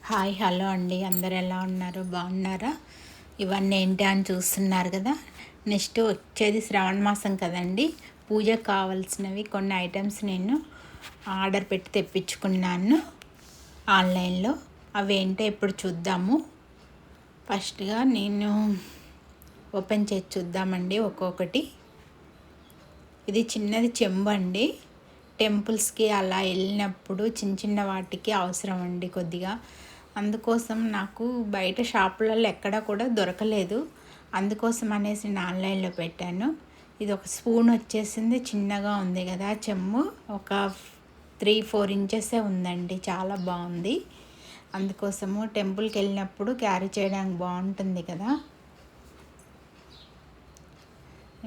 Hi hello అండి, అందరు ఎలా ఉన్నారు? బాగున్నారా? ఇవన్నీ ఏంటి అని చూస్తున్నారు కదా. నెక్స్ట్ వచ్చేది శ్రావణ మాసం కదండి. పూజకు కావాల్సినవి కొన్ని ఐటమ్స్ నేను ఆర్డర్ పెట్టి తెప్పించుకున్నాను ఆన్లైన్లో. అవి ఏంటో ఇప్పుడు చూద్దాము. ఫస్ట్గా నేను ఓపెన్ చేసి చూద్దామండి ఒక్కొక్కటి. ఇది చిన్నది చెంబు అండి. టెంపుల్స్కి అలా వెళ్ళినప్పుడు చిన్న చిన్న వాటికి అవసరం అండి కొద్దిగా. అందుకోసం నాకు బయట షాపులలో ఎక్కడ కూడా దొరకలేదు. అందుకోసం అనేసి నేను ఆన్లైన్లో పెట్టాను. ఇది ఒక స్పూన్ వచ్చేసింది, చిన్నగా ఉంది కదా చెంబు. ఒక 3-4 ఇంచెసే ఉందండి, చాలా బాగుంది. అందుకోసము టెంపుల్కి వెళ్ళినప్పుడు క్యారీ చేయడానికి బాగుంటుంది కదా.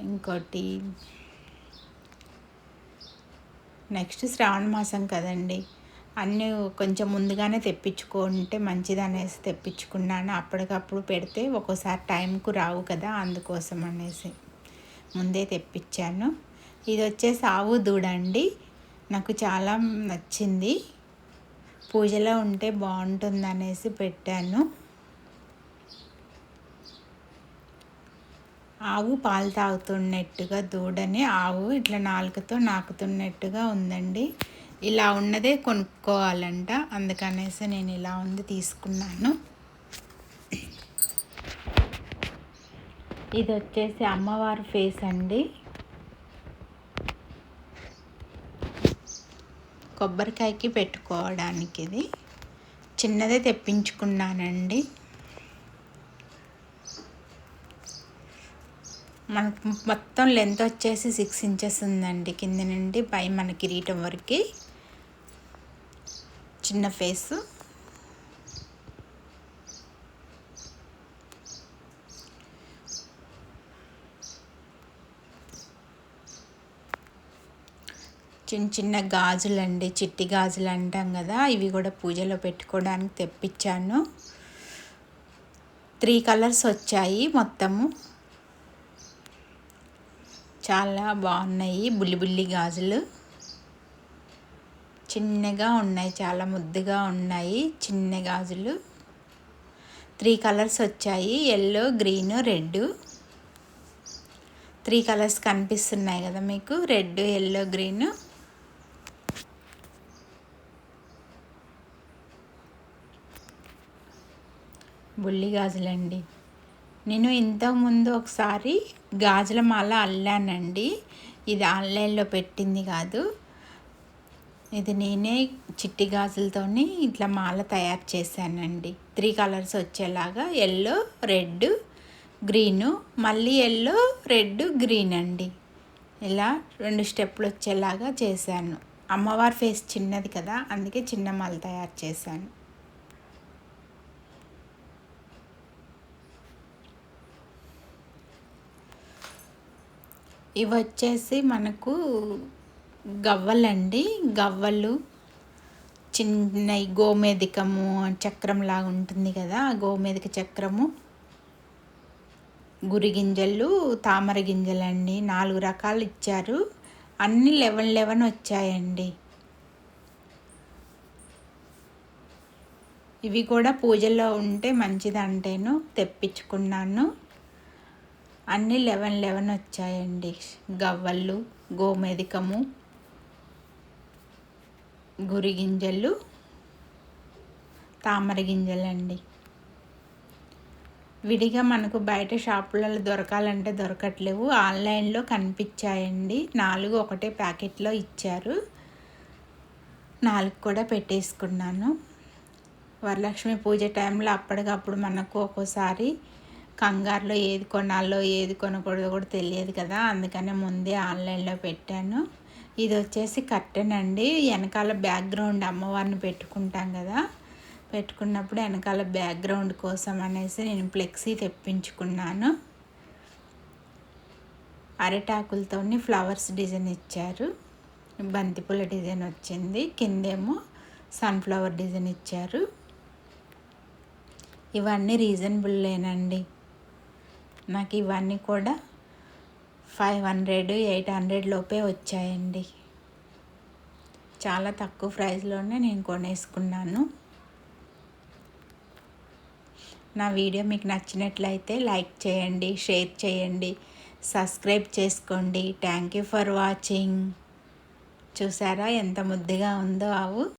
ఇంకోటి నెక్స్ట్ శ్రావణ మాసం కదండి, అన్నీ కొంచెం ముందుగానే తెప్పించుకుంటే మంచిది అనేసి తెప్పించుకున్నాను. అప్పటికప్పుడు పెడితే ఒక్కోసారి టైంకు రావు కదా, అందుకోసం అనేసి ముందే తెప్పించాను. ఇది వచ్చేసి ఆవు దూడ అండి. నాకు చాలా నచ్చింది, పూజలో ఉంటే బాగుంటుంది అనేసి పెట్టాను. ఆవు పాలు తాగుతున్నట్టుగా, దూడని ఆవు ఇట్లా నాలుకతో నాకుతున్నట్టుగా ఉందండి. ఇలా ఉన్నదే కొనుక్కోవాలంట, అందుకనేసి నేను ఇలా ఉంది తీసుకున్నాను. ఇది వచ్చేసి అమ్మవారి ఫేస్ అండి. కొబ్బరికాయకి పెట్టుకోవడానికి ఇది చిన్నదే తెప్పించుకున్నానండి. మనకు మొత్తం లెంత్ వచ్చేసి 6 ఇంచెస్ ఉందండి, కింద నుండి పై మన కిరీటం వరకు. చిన్న ఫేసు. చిన్న చిన్న గాజులండి, చిట్టి గాజులు అంటాం కదా, ఇవి కూడా పూజలో పెట్టుకోవడానికి తెప్పించాను. 3 కలర్స్ వచ్చాయి మొత్తము. చాలా బాగున్నాయి. బుల్లి బుల్లి గాజులు చిన్నగా ఉన్నాయి, చాలా ముద్దుగా ఉన్నాయి చిన్న గాజులు. 3 కలర్స్ వచ్చాయి, ఎల్లో, గ్రీన్, రెడ్. 3 కలర్స్ కనిపిస్తున్నాయి కదా మీకు, రెడ్, ఎల్లో, గ్రీన్. బుల్లి గాజులండి. నేను ఇంతకుముందు ఒకసారి గాజుల మాల అల్లానండి. ఇది ఆన్లైన్లో పెట్టింది కాదు, ఇది నేనే చిట్టి గాజులతోని ఇట్లా మాల తయారు చేశానండి. 3 కలర్స్ వచ్చేలాగా, ఎల్లో, రెడ్, గ్రీను, మళ్ళీ ఎల్లో, రెడ్, గ్రీన్ అండి. ఇలా 2 స్టెప్పులు వచ్చేలాగా చేశాను. అమ్మవారి ఫేస్ చిన్నది కదా, అందుకే చిన్న మాల తయారు చేశాను. ఇవి వచ్చేసి మనకు గవ్వలండి. గవ్వలు చిన్న గోమేధికము చక్రం లాగా ఉంటుంది కదా, ఆ గోమేధిక చక్రము. గురి గింజలు, తామర గింజలండి. 4 రకాలు ఇచ్చారు, అన్నీ 11 వచ్చాయండి. ఇవి కూడా పూజలో ఉంటే మంచిదంటేను తెప్పించుకున్నాను. అన్నీ 11 వచ్చాయండి. గవ్వలు, గోమేధికము, గురి గింజలు, తామర గింజలండి. విడిగా మనకు బయట షాపులలో దొరకాలంటే దొరకట్లేవు, ఆన్లైన్లో కనిపించాయండి. 4 ఒకటే ప్యాకెట్లో ఇచ్చారు, 4 కూడా పెట్టేసుకున్నాను. వరలక్ష్మి పూజ టైంలో అప్పటికప్పుడు మనకు ఒక్కోసారి కంగారులో ఏది కొనాలో ఏది కొనకూడదో కూడా తెలియదు కదా, అందుకనే ముందే ఆన్లైన్లో పెట్టాను. ఇది వచ్చేసి కర్టెన్ అండి. వెనకాల బ్యాక్గ్రౌండ్ అమ్మవారిని పెట్టుకుంటాం కదా, పెట్టుకున్నప్పుడు వెనకాల బ్యాక్గ్రౌండ్ కోసం అనేసి నేను ఫ్లెక్సీ తెప్పించుకున్నాను. అరిటాకులతో ఫ్లవర్స్ డిజైన్ ఇచ్చారు, బంతిపూల డిజైన్ వచ్చింది, కిందేమో సన్ఫ్లవర్ డిజైన్ ఇచ్చారు. ఇవన్నీ రీజనబుల్లేనండి. నాకు ఇవన్నీ కూడా 500-800 లోపే వచ్చాయండి. చాలా తక్కువ ప్రైస్లోనే నేను కొనేసుకున్నాను. నా వీడియో మీకు నచ్చినట్లయితే లైక్ చేయండి, షేర్ చేయండి, సబ్స్క్రైబ్ చేసుకోండి. Thank you for watching. చూసారా ఎంత ముద్దుగా ఉందో ఆవు.